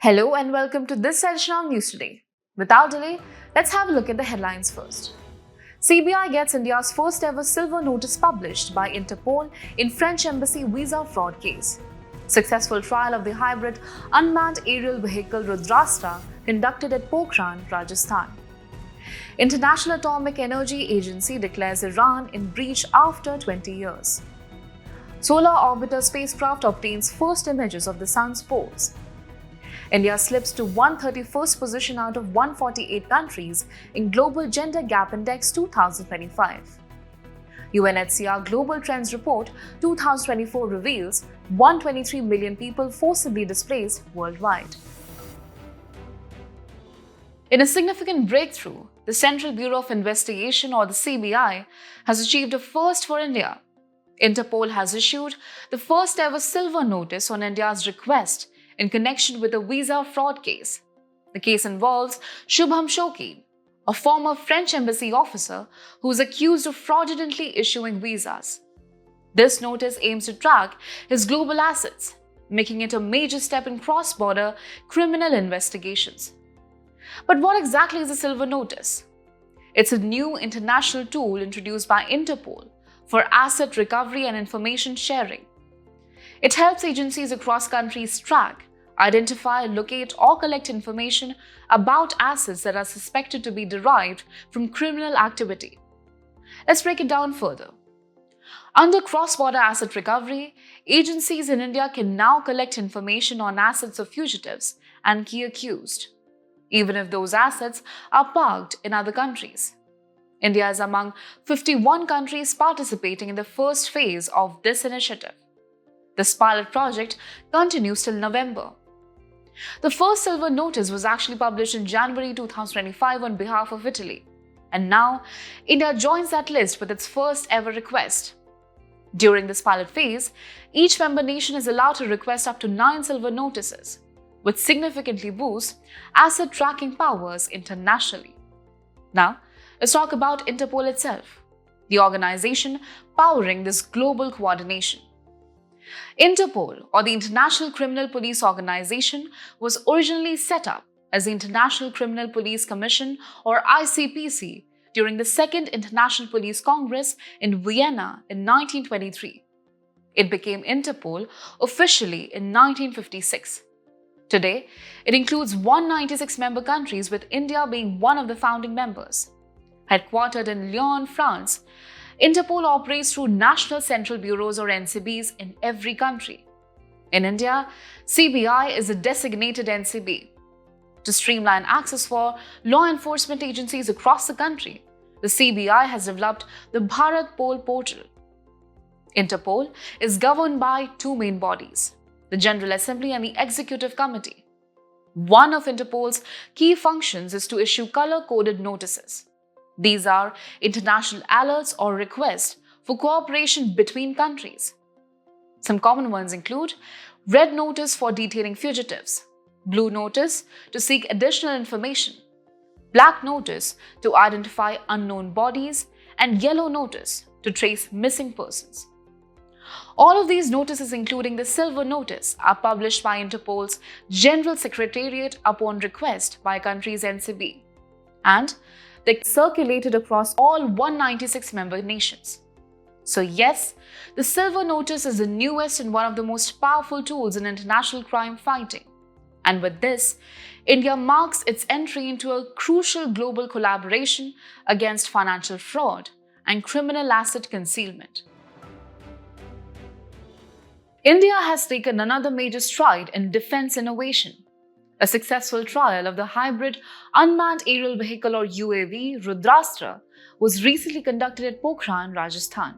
Hello and welcome to this session on News Today. Without delay, let's have a look at the headlines first. CBI gets India's first ever silver notice published by Interpol in French embassy visa fraud case. Successful trial of the hybrid unmanned aerial vehicle Rudrastra conducted at Pokhran, Rajasthan. International Atomic Energy Agency declares Iran in breach after 20 years. Solar Orbiter spacecraft obtains first images of the sun's poles. India slips to 131st position out of 148 countries in Global Gender Gap Index 2025. UNHCR Global Trends Report 2024 reveals 123 million people forcibly displaced worldwide. In a significant breakthrough, the Central Bureau of Investigation, or the CBI, has achieved a first for India. Interpol has issued the first ever silver notice on India's request in connection with a visa fraud case. The case involves Shubham Shoki, a former French embassy officer who is accused of fraudulently issuing visas. This notice aims to track his global assets, making it a major step in cross-border criminal investigations. But what exactly is a silver notice? It's a new international tool introduced by Interpol for asset recovery and information sharing. It helps agencies across countries track, identify, locate, or collect information about assets that are suspected to be derived from criminal activity. Let's break it down further. Under cross-border asset recovery, agencies in India can now collect information on assets of fugitives and key accused, even if those assets are parked in other countries. India is among 51 countries participating in the first phase of this initiative. This pilot project continues till November. The first silver notice was actually published in January 2025 on behalf of Italy, and now India joins that list with its first ever request. During this pilot phase, each member nation is allowed to request up to 9 silver notices, which significantly boosts asset tracking powers internationally. Now, let's talk about Interpol itself, the organization powering this global coordination. Interpol, or the International Criminal Police Organization, was originally set up as the International Criminal Police Commission, or ICPC, during the Second International Police Congress in Vienna in 1923. It became Interpol officially in 1956. Today, it includes 196 member countries, with India being one of the founding members. Headquartered in Lyon, France, Interpol operates through National Central Bureaus, or NCBs, in every country. In India, CBI is a designated NCB. To streamline access for law enforcement agencies across the country, the CBI has developed the Bharat Pol portal. Interpol is governed by 2 main bodies, the General Assembly and the Executive Committee. One of Interpol's key functions is to issue color-coded notices. These are international alerts or requests for cooperation between countries. Some common ones include red notice for detaining fugitives, blue notice to seek additional information, black notice to identify unknown bodies, and yellow notice to trace missing persons. All of these notices, including the silver notice, are published by Interpol's General Secretariat upon request by a country's NCB, and they're circulated across all 196 member nations. So yes, the silver notice is the newest and one of the most powerful tools in international crime fighting. And with this, India marks its entry into a crucial global collaboration against financial fraud and criminal asset concealment. India has taken another major stride in defense innovation. A successful trial of the hybrid unmanned aerial vehicle, or UAV, Rudrastra, was recently conducted at Pokhran, Rajasthan.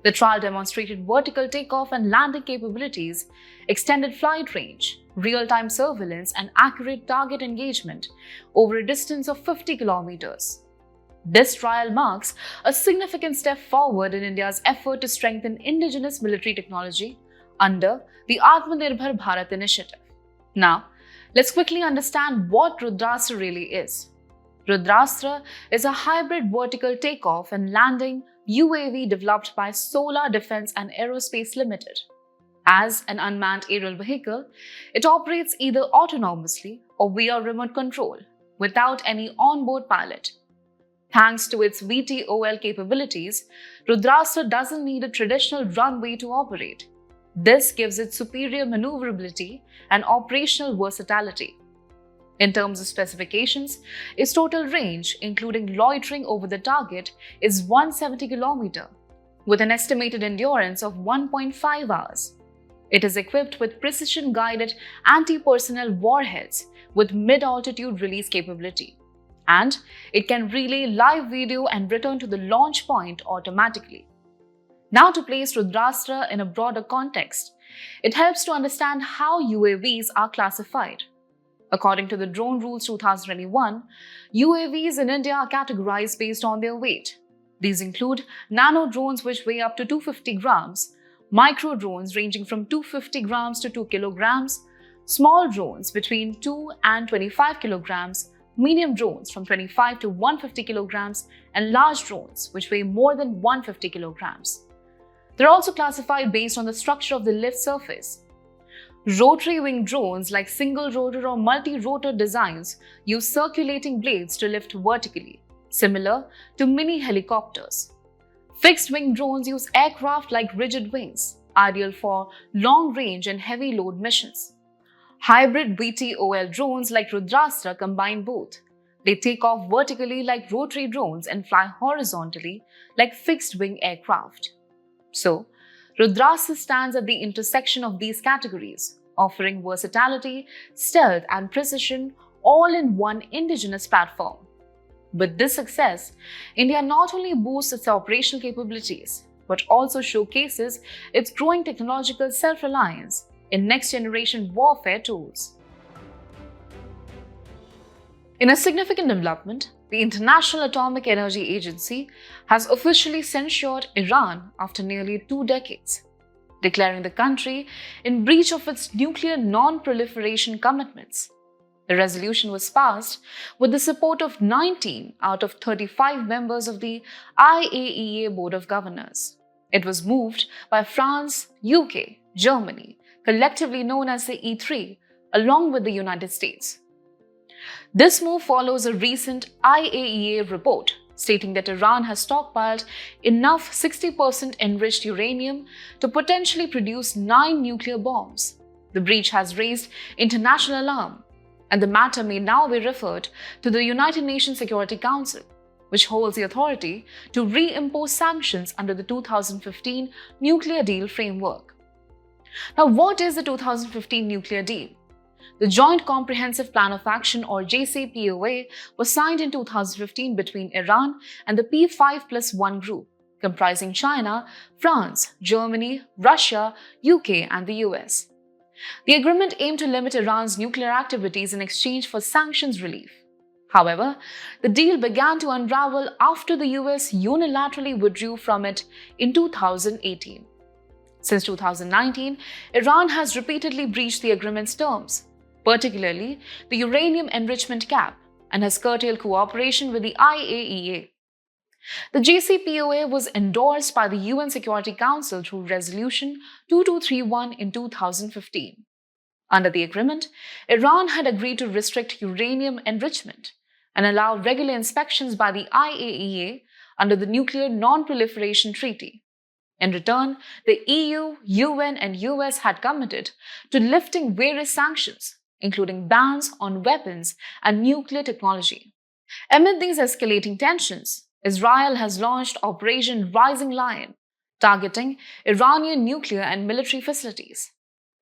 The trial demonstrated vertical takeoff and landing capabilities, extended flight range, real-time surveillance, and accurate target engagement over a distance of 50 kilometers. This trial marks a significant step forward in India's effort to strengthen indigenous military technology under the Atmanirbhar Bharat initiative. Now, let's quickly understand what Rudrastra really is. Rudrastra is a hybrid vertical takeoff and landing UAV developed by Solar Defense and Aerospace Limited. As an unmanned aerial vehicle, it operates either autonomously or via remote control, without any onboard pilot. Thanks to its VTOL capabilities, Rudrastra doesn't need a traditional runway to operate. This gives it superior maneuverability and operational versatility. In terms of specifications, its total range, including loitering over the target, is 170 km, with an estimated endurance of 1.5 hours. It is equipped with precision-guided anti-personnel warheads with mid-altitude release capability, and it can relay live video and return to the launch point automatically. Now, to place Rudrastra in a broader context, it helps to understand how UAVs are classified. According to the Drone Rules 2021, UAVs in India are categorized based on their weight. These include nano drones, which weigh up to 250 grams, micro drones ranging from 250 grams to 2 kilograms, small drones between 2 and 25 kilograms, medium drones from 25 to 150 kilograms, and large drones, which weigh more than 150 kilograms. They're also classified based on the structure of the lift surface. Rotary wing drones, like single rotor or multi-rotor designs, use circulating blades to lift vertically, similar to mini helicopters. Fixed wing drones use aircraft like rigid wings, ideal for long-range and heavy load missions. Hybrid VTOL drones like Rudrastra combine both. They take off vertically like rotary drones and fly horizontally like fixed-wing aircraft. So, Rudrastra stands at the intersection of these categories, offering versatility, stealth, and precision all in one indigenous platform. With this success, India not only boosts its operational capabilities, but also showcases its growing technological self-reliance in next-generation warfare tools. In a significant development, the International Atomic Energy Agency has officially censured Iran after nearly 2 decades, declaring the country in breach of its nuclear non-proliferation commitments. The resolution was passed with the support of 19 out of 35 members of the IAEA Board of Governors. It was moved by France, UK, Germany, collectively known as the E3, along with the United States. This move follows a recent IAEA report stating that Iran has stockpiled enough 60% enriched uranium to potentially produce 9 nuclear bombs. The breach has raised international alarm, and the matter may now be referred to the United Nations Security Council, which holds the authority to reimpose sanctions under the 2015 Nuclear Deal framework. Now, what is the 2015 Nuclear Deal? The Joint Comprehensive Plan of Action, or JCPOA, was signed in 2015 between Iran and the P5+1 group, comprising China, France, Germany, Russia, UK, and the US. The agreement aimed to limit Iran's nuclear activities in exchange for sanctions relief. However, the deal began to unravel after the US unilaterally withdrew from it in 2018. Since 2019, Iran has repeatedly breached the agreement's terms, particularly the uranium enrichment cap, and has curtailed cooperation with the IAEA. The JCPOA was endorsed by the UN Security Council through Resolution 2231 in 2015. Under the agreement, Iran had agreed to restrict uranium enrichment and allow regular inspections by the IAEA under the Nuclear Non-Proliferation Treaty. In return, the EU, UN, and US had committed to lifting various sanctions, including bans on weapons and nuclear technology. Amid these escalating tensions, Israel has launched Operation Rising Lion, targeting Iranian nuclear and military facilities.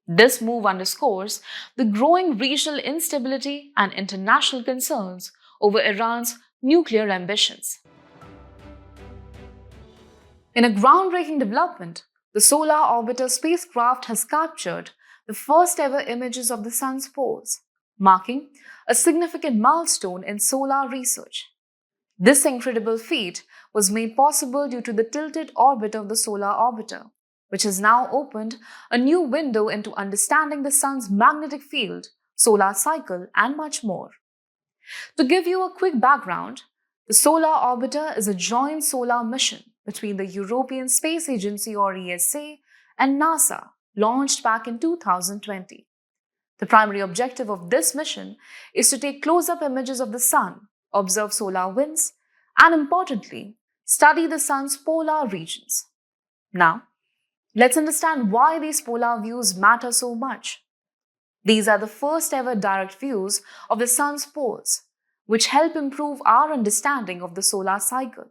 This move underscores the growing regional instability and international concerns over Iran's nuclear ambitions. In a groundbreaking development, the Solar Orbiter spacecraft has captured the first ever images of the Sun's poles, marking a significant milestone in solar research. This incredible feat was made possible due to the tilted orbit of the Solar Orbiter, which has now opened a new window into understanding the Sun's magnetic field, solar cycle, and much more. To give you a quick background, the Solar Orbiter is a joint solar mission between the European Space Agency, or ESA, and NASA, launched back in 2020. The primary objective of this mission is to take close-up images of the Sun, observe solar winds, and importantly, study the Sun's polar regions. Now, let's understand why these polar views matter so much. These are the first ever direct views of the Sun's poles, which help improve our understanding of the solar cycle.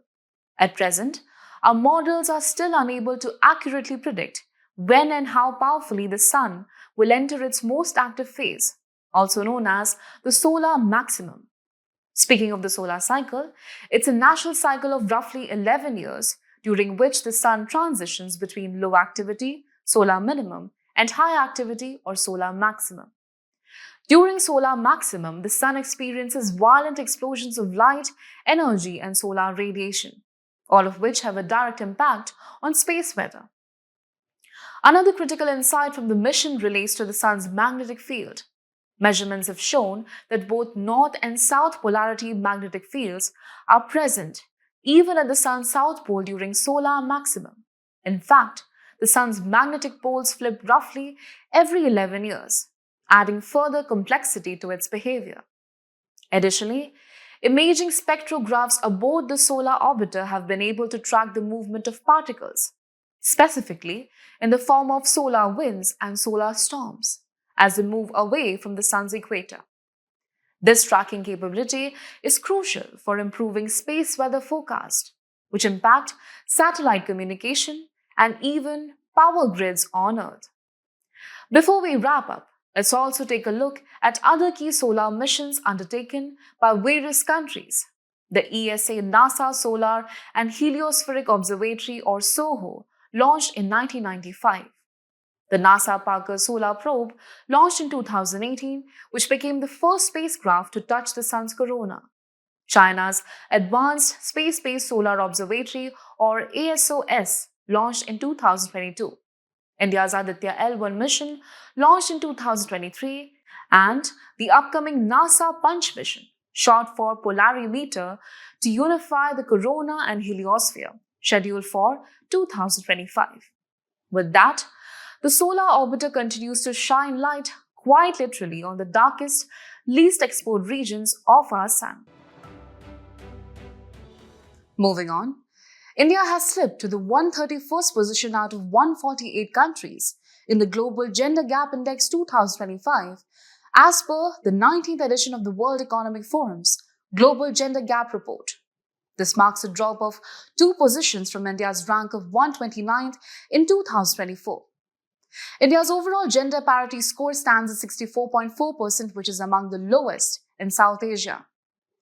At present, our models are still unable to accurately predict when and how powerfully the Sun will enter its most active phase, also known as the solar maximum. Speaking of the solar cycle, it's a natural cycle of roughly 11 years during which the Sun transitions between low activity, solar minimum, and high activity or solar maximum. During solar maximum, the Sun experiences violent explosions of light, energy, and solar radiation, all of which have a direct impact on space weather. Another critical insight from the mission relates to the Sun's magnetic field. Measurements have shown that both north and south polarity magnetic fields are present even at the Sun's south pole during solar maximum. In fact, the Sun's magnetic poles flip roughly every 11 years, adding further complexity to its behavior. Additionally, imaging spectrographs aboard the solar orbiter have been able to track the movement of particles, specifically in the form of solar winds and solar storms, as they move away from the Sun's equator. This tracking capability is crucial for improving space weather forecast, which impact satellite communication and even power grids on Earth. Before we wrap up, let's also take a look at other key solar missions undertaken by various countries. The ESA NASA Solar and Heliospheric Observatory or SOHO launched in 1995. The NASA Parker Solar Probe launched in 2018, which became the first spacecraft to touch the Sun's corona. China's Advanced Space-Based Solar Observatory or ASOS launched in 2022. India's Aditya L1 mission launched in 2023, and the upcoming NASA Punch mission, short for Polarimeter, to unify the corona and heliosphere, scheduled for 2025. With that, the solar orbiter continues to shine light quite literally on the darkest, least explored regions of our Sun. Moving on, India has slipped to the 131st position out of 148 countries in the Global Gender Gap Index 2025, as per the 19th edition of the World Economic Forum's Global Gender Gap Report. This marks a drop of 2 positions from India's rank of 129th in 2024. India's overall gender parity score stands at 64.4%, which is among the lowest in South Asia.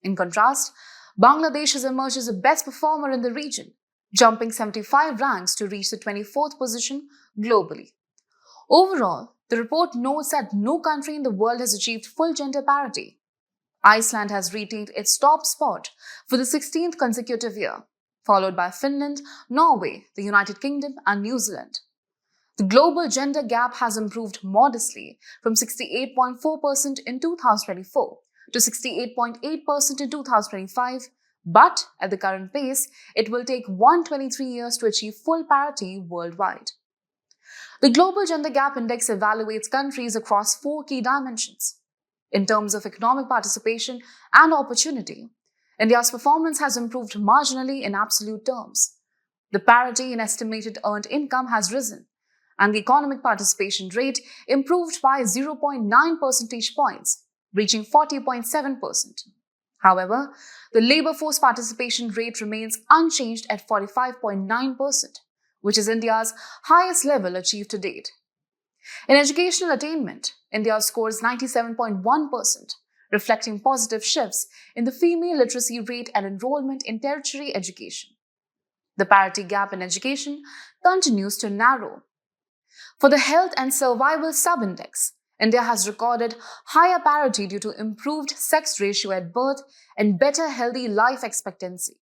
In contrast, Bangladesh has emerged as the best performer in the region, jumping 75 ranks to reach the 24th position globally. Overall, the report notes that no country in the world has achieved full gender parity. Iceland has retained its top spot for the 16th consecutive year, followed by Finland, Norway, the United Kingdom, and New Zealand. The global gender gap has improved modestly from 68.4% in 2024 to 68.8% in 2025, but at the current pace, it will take 123 years to achieve full parity worldwide. The Global Gender Gap Index evaluates countries across 4 key dimensions. In terms of economic participation and opportunity, India's performance has improved marginally in absolute terms. The parity in estimated earned income has risen, and the economic participation rate improved by 0.9 percentage points, reaching 40.7%. However, the labor force participation rate remains unchanged at 45.9%, which is India's highest level achieved to date. In educational attainment, India scores 97.1%, reflecting positive shifts in the female literacy rate and enrollment in tertiary education. The parity gap in education continues to narrow. For the Health and Survival Subindex, India has recorded higher parity due to improved sex ratio at birth and better healthy life expectancy.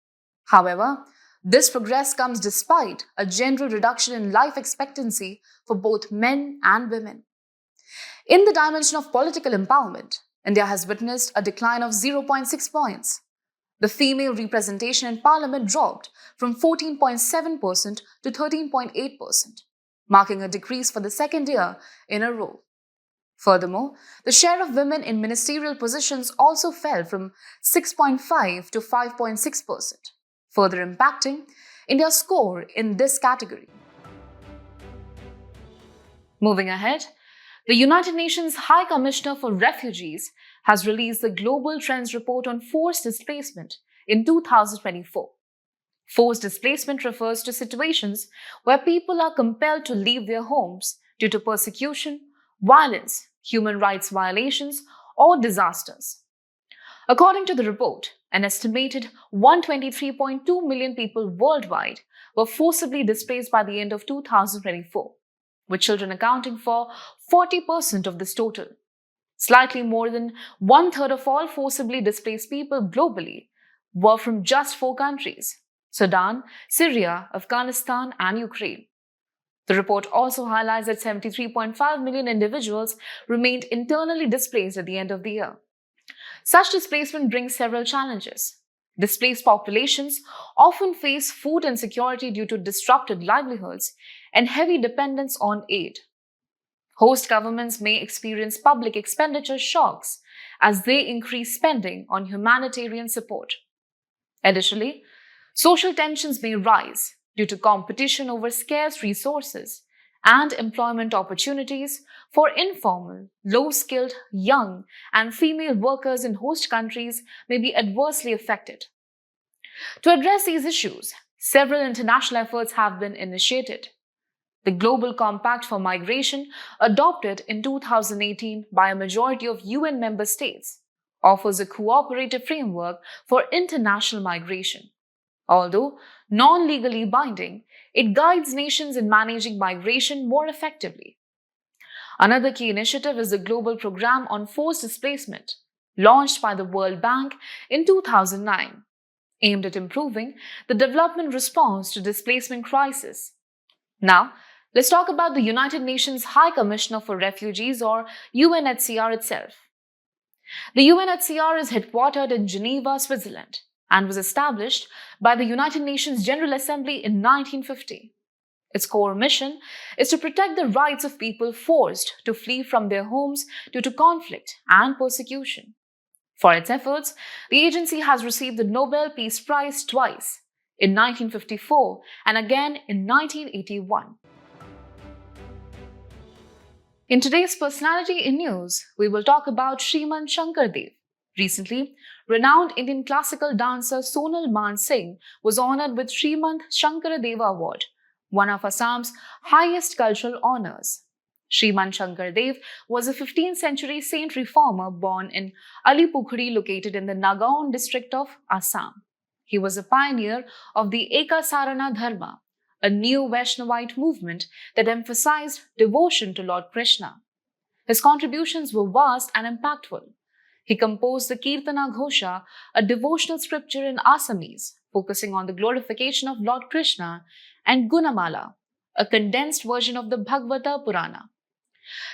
However, this progress comes despite a general reduction in life expectancy for both men and women. In the dimension of political empowerment, India has witnessed a decline of 0.6 points. The female representation in parliament dropped from 14.7% to 13.8%. marking a decrease for the second year in a row. Furthermore, the share of women in ministerial positions also fell from 6.5 to 5.6%, further impacting India's score in this category. Moving ahead, the United Nations High Commissioner for Refugees has released the Global Trends Report on Forced Displacement in 2024. Forced displacement refers to situations where people are compelled to leave their homes due to persecution, violence, human rights violations, or disasters. According to the report, an estimated 123.2 million people worldwide were forcibly displaced by the end of 2024, with children accounting for 40% of this total. Slightly more than one-third of all forcibly displaced people globally were from just 4 countries: Sudan, Syria, Afghanistan, and Ukraine. The report also highlights that 73.5 million individuals remained internally displaced at the end of the year. Such displacement brings several challenges. Displaced populations often face food insecurity due to disrupted livelihoods and heavy dependence on aid. Host governments may experience public expenditure shocks as they increase spending on humanitarian support. Additionally, social tensions may rise due to competition over scarce resources and employment opportunities for informal, low-skilled, young, and female workers in host countries may be adversely affected. To address these issues, several international efforts have been initiated. The Global Compact for Migration, adopted in 2018 by a majority of UN member states, offers a cooperative framework for international migration. Although non-legally binding, it guides nations in managing migration more effectively. Another key initiative is the Global Program on Forced Displacement, launched by the World Bank in 2009, aimed at improving the development response to displacement crisis. Now, let's talk about the United Nations High Commissioner for Refugees, or UNHCR itself. The UNHCR is headquartered in Geneva, Switzerland, and was established by the United Nations General Assembly in 1950. Its core mission is to protect the rights of people forced to flee from their homes due to conflict and persecution. For its efforts, the agency has received the Nobel Peace Prize twice, in 1954 and again in 1981. In today's Personality in News, we will talk about Sriman Sankardev. Recently, renowned Indian classical dancer Sonal Man Singh was honored with Srimant Shankaradeva Award, one of Assam's highest cultural honors. Srimant Sankardev was a 15th century saint reformer born in Alipukhuri, located in the Nagaon district of Assam. He was a pioneer of the Ekasarana Dharma, a new Vaishnavite movement that emphasized devotion to Lord Krishna. His contributions were vast and impactful. He composed the Kirtana Ghosha, a devotional scripture in Assamese, focusing on the glorification of Lord Krishna, and Gunamala, a condensed version of the Bhagavata Purana.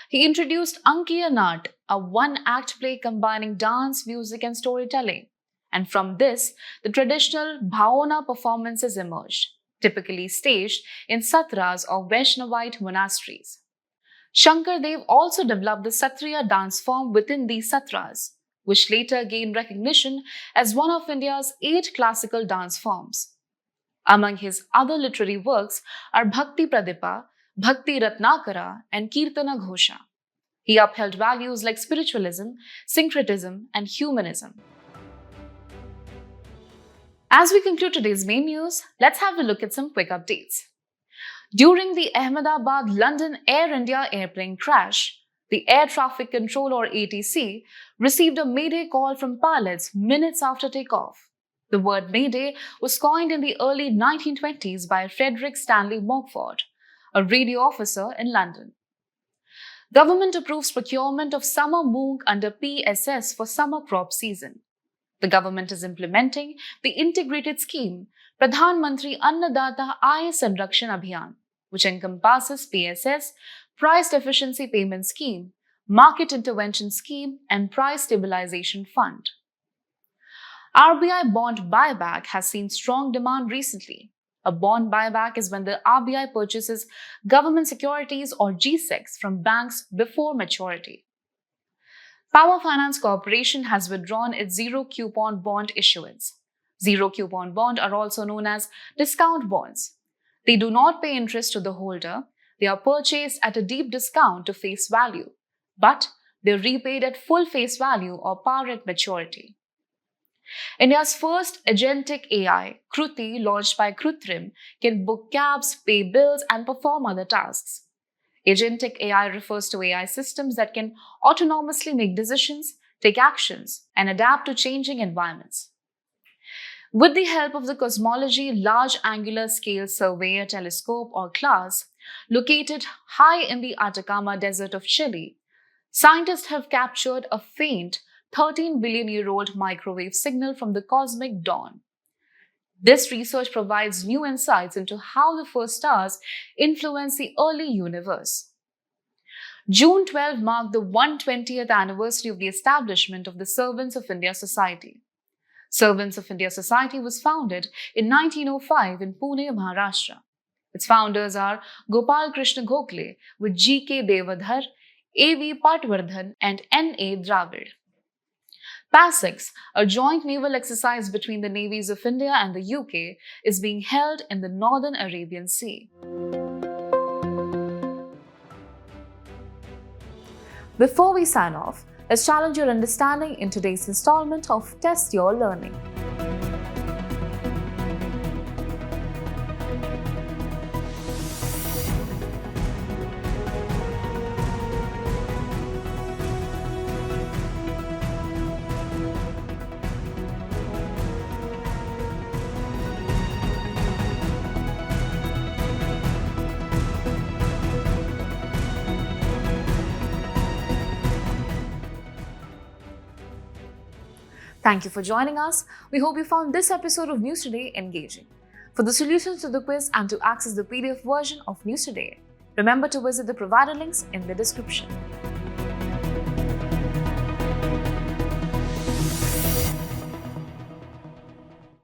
He introduced Ankiya Nat, a one-act play combining dance, music, and storytelling. And from this, the traditional Bhaona performances emerged, typically staged in satras or Vaishnavite monasteries. Shankardev also developed the Satriya dance form within these satras, which later gained recognition as one of India's 8 classical dance forms. Among his other literary works are Bhakti Pradipa, Bhakti Ratnakara, and Kirtana Ghosha. He upheld values like spiritualism, syncretism, and humanism. As we conclude today's main news, let's have a look at some quick updates. During the Ahmedabad-London Air India airplane crash, the Air Traffic Control, or ATC, received a mayday call from pilots minutes after takeoff. The word mayday was coined in the early 1920s by Frederick Stanley Mockford, a radio officer in London. Government approves procurement of summer moong under PSS for summer crop season. The government is implementing the integrated scheme Pradhan Mantri Annadata Aay Sanrakshan Abhiyan, which encompasses PSS, Price Efficiency Payment Scheme, Market Intervention Scheme, and Price Stabilization Fund. RBI bond buyback has seen strong demand recently. A bond buyback is when the RBI purchases government securities or GSECs from banks before maturity. Power Finance Corporation has withdrawn its zero-coupon bond issuance. Zero-coupon bonds are also known as discount bonds. They do not pay interest to the holder. They are purchased at a deep discount to face value, but they are repaid at full face value or par at maturity. India's first agentic AI, Kruti, launched by Krutrim, can book cabs, pay bills, and perform other tasks. Agentic AI refers to AI systems that can autonomously make decisions, take actions, and adapt to changing environments. With the help of the Cosmology Large Angular Scale Surveyor Telescope or CLASS, located high in the Atacama Desert of Chile, scientists have captured a faint 13 billion-year-old microwave signal from the cosmic dawn. This research provides new insights into how the first stars influence the early universe. June 12 marked the 120th anniversary of the establishment of the Servants of India Society. Servants of India Society was founded in 1905 in Pune, Maharashtra. Its founders are Gopal Krishna Gokhale with G.K. Devadhar, A.V. Patwardhan, and N.A. Dravid. PASEX, a joint naval exercise between the navies of India and the UK, is being held in the Northern Arabian Sea. Before we sign off, let's challenge your understanding in today's installment of Test Your Learning. Thank you for joining us. We hope you found this episode of News Today engaging. For the solutions to the quiz and to access the PDF version of News Today, remember to visit the provided links in the description.